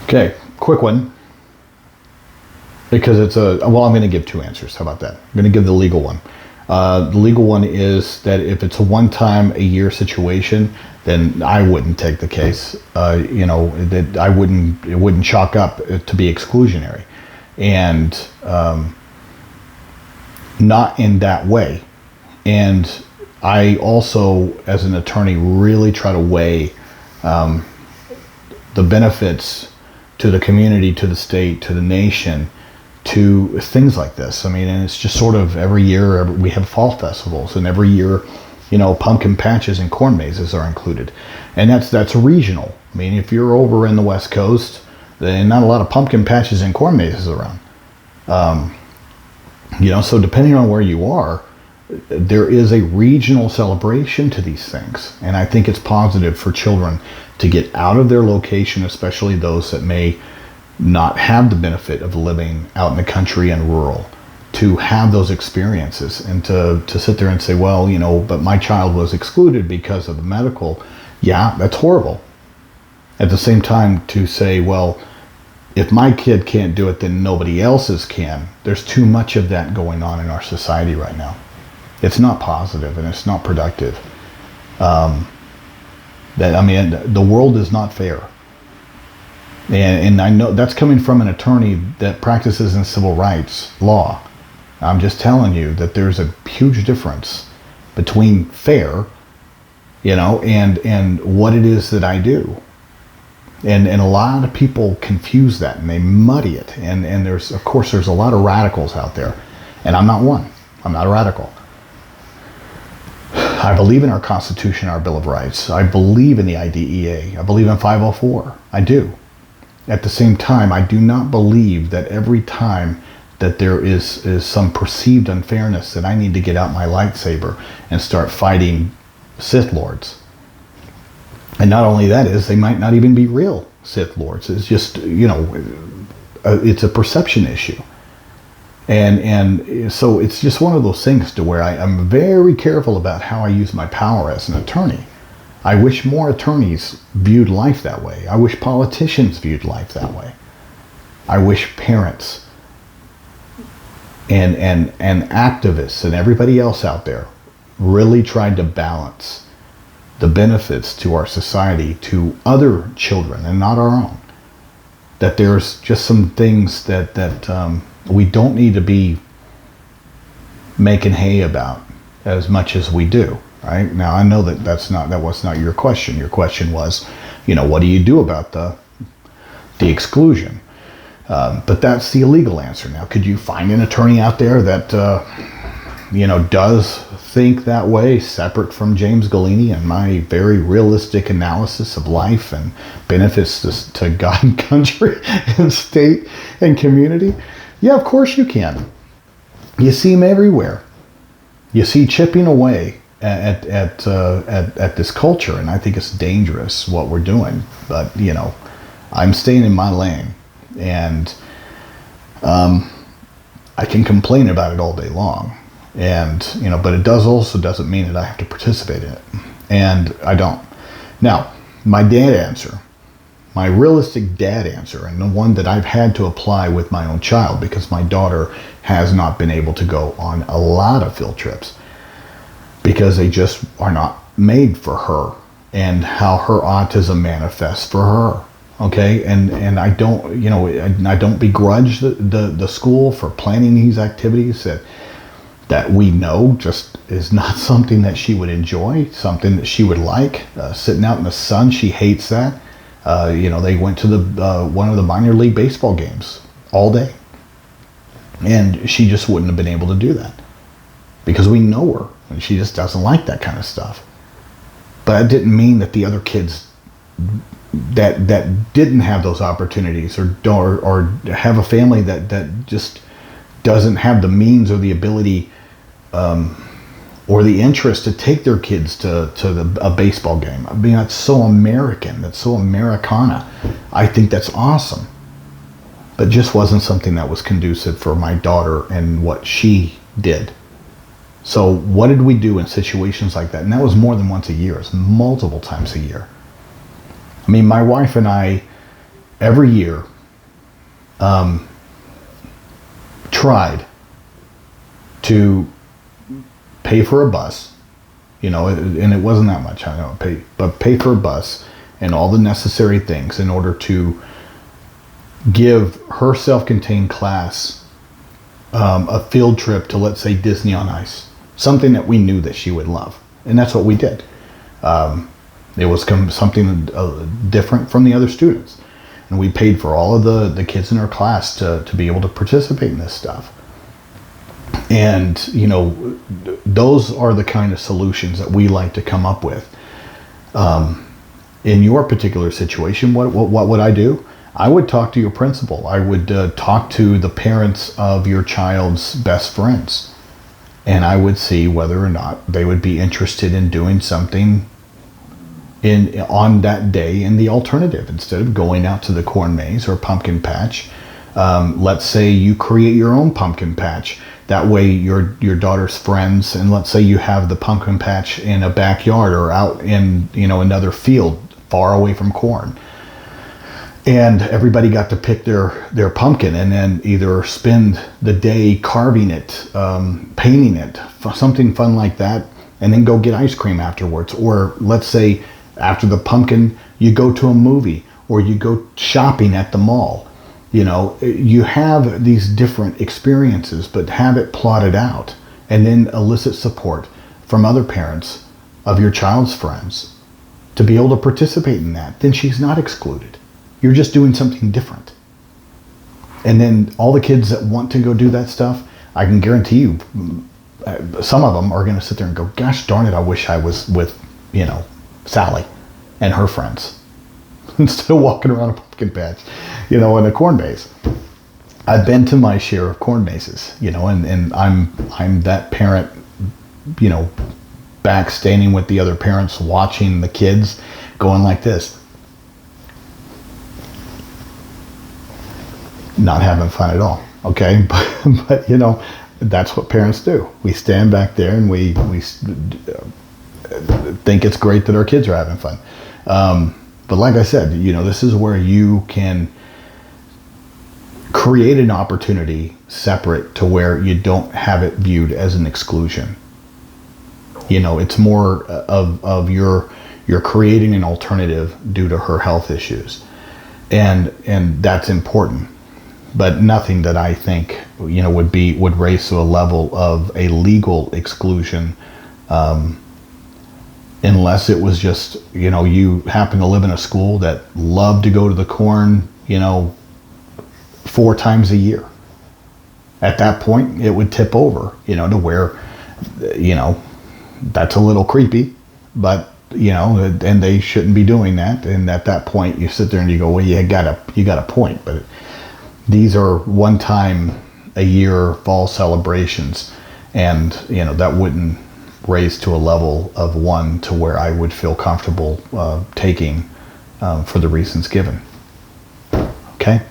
Okay, quick one. Because I'm going to give two answers. How about that? I'm going to give the legal one. The legal one is that if it's a one-time-a-year situation, then I wouldn't take the case. That it wouldn't chalk up to be exclusionary, and not in that way. And I also, as an attorney, really try to weigh the benefits to the community, to the state, to the nation, to things like this. I mean, and it's just sort of every year we have fall festivals, and every year, pumpkin patches and corn mazes are included, and that's regional. I mean, if you're over in the West Coast, then not a lot of pumpkin patches and corn mazes around. So depending on where you are, there is a regional celebration to these things, and I think it's positive for children to get out of their location, especially those that may not have the benefit of living out in the country and rural, to have those experiences and to sit there and say, well, but my child was excluded because of the medical. Yeah, that's horrible. At the same time, to say, well, if my kid can't do it, then nobody else's can. There's too much of that going on in our society right now. It's not positive and it's not productive. The world is not fair. And I know that's coming from an attorney that practices in civil rights law. I'm just telling you that there's a huge difference between fair, and what it is that I do. And a lot of people confuse that and they muddy it. And there's a lot of radicals out there. And I'm not one. I'm not a radical. I believe in our Constitution, our Bill of Rights. I believe in the IDEA. I believe in 504. I do. At the same time, I do not believe that every time that there is some perceived unfairness that I need to get out my lightsaber and start fighting Sith Lords. And not only that is, they might not even be real Sith Lords. It's just, it's a perception issue. And so it's just one of those things to where I'm very careful about how I use my power as an attorney. I wish more attorneys viewed life that way. I wish politicians viewed life that way. I wish parents and activists and everybody else out there really tried to balance the benefits to our society, to other children and not our own. That there's just some things that we don't need to be making hay about as much as we do. Right? Now, I know that was not your question. Your question was, what do you do about the exclusion? But that's the illegal answer. Now, could you find an attorney out there that, does think that way, separate from James Galini and my very realistic analysis of life and benefits to God and country and state and community? Yeah, of course you can. You see them everywhere. You see chipping away at this culture, and I think it's dangerous what we're doing. But I'm staying in my lane, and I can complain about it all day long, and but it doesn't mean that I have to participate in it, and I don't. Now, my realistic dad answer, and the one that I've had to apply with my own child because my daughter has not been able to go on a lot of field trips, because they just are not made for her and how her autism manifests for her. Okay, and I don't, I don't begrudge the school for planning these activities that we know just is not something that she would enjoy, something that she would like. Sitting out in the sun, she hates that. They went to one of the minor league baseball games all day, and she just wouldn't have been able to do that because we know her. And she just doesn't like that kind of stuff. But it didn't mean that the other kids that didn't have those opportunities or have a family that just doesn't have the means or the ability or the interest to take their kids to a baseball game. I mean, that's so American. That's so Americana. I think that's awesome. But just wasn't something that was conducive for my daughter and what she did. So what did we do in situations like that? And that was more than once a year. It was multiple times a year. I mean, my wife and I every year tried to pay for a bus, and it wasn't that much, I know, but pay for a bus and all the necessary things in order to give her self-contained class a field trip to, let's say, Disney on Ice, something that we knew that she would love. And that's what we did. It was something different from the other students. And we paid for all of the kids in our class to be able to participate in this stuff. And, those are the kind of solutions that we like to come up with. In your particular situation, what would I do? I would talk to your principal. I would talk to the parents of your child's best friends. And I would see whether or not they would be interested in doing something on that day in the alternative. Instead of going out to the corn maze or pumpkin patch, let's say you create your own pumpkin patch. That way your daughter's friends, and let's say you have the pumpkin patch in a backyard or out in another field far away from corn. And everybody got to pick their pumpkin and then either spend the day carving it, painting it, something fun like that, and then go get ice cream afterwards. Or let's say after the pumpkin, you go to a movie or you go shopping at the mall. You have these different experiences, but have it plotted out and then elicit support from other parents of your child's friends to be able to participate in that. Then she's not excluded. You're just doing something different. And then all the kids that want to go do that stuff, I can guarantee you, some of them are going to sit there and go, gosh darn it, I wish I was with, Sally and her friends instead of walking around a pumpkin patch, in a corn maze. I've been to my share of corn mazes, and I'm that parent, back standing with the other parents watching the kids going like this. Not having fun at all, okay? But that's what parents do. We stand back there and we think it's great that our kids are having fun. But like I said, this is where you can create an opportunity separate to where you don't have it viewed as an exclusion. It's more of you're creating an alternative due to her health issues, and that's important. But nothing that I think would raise to a level of a legal exclusion, unless it was just you happen to live in a school that loved to go to the corn 4 times a year. At that point, it would tip over to where that's a little creepy, but and they shouldn't be doing that. And at that point, you sit there and you go, well, you got a point, but. These are one time a year fall celebrations, and that wouldn't raise to a level of one to where I would feel comfortable taking for the reasons given. Okay.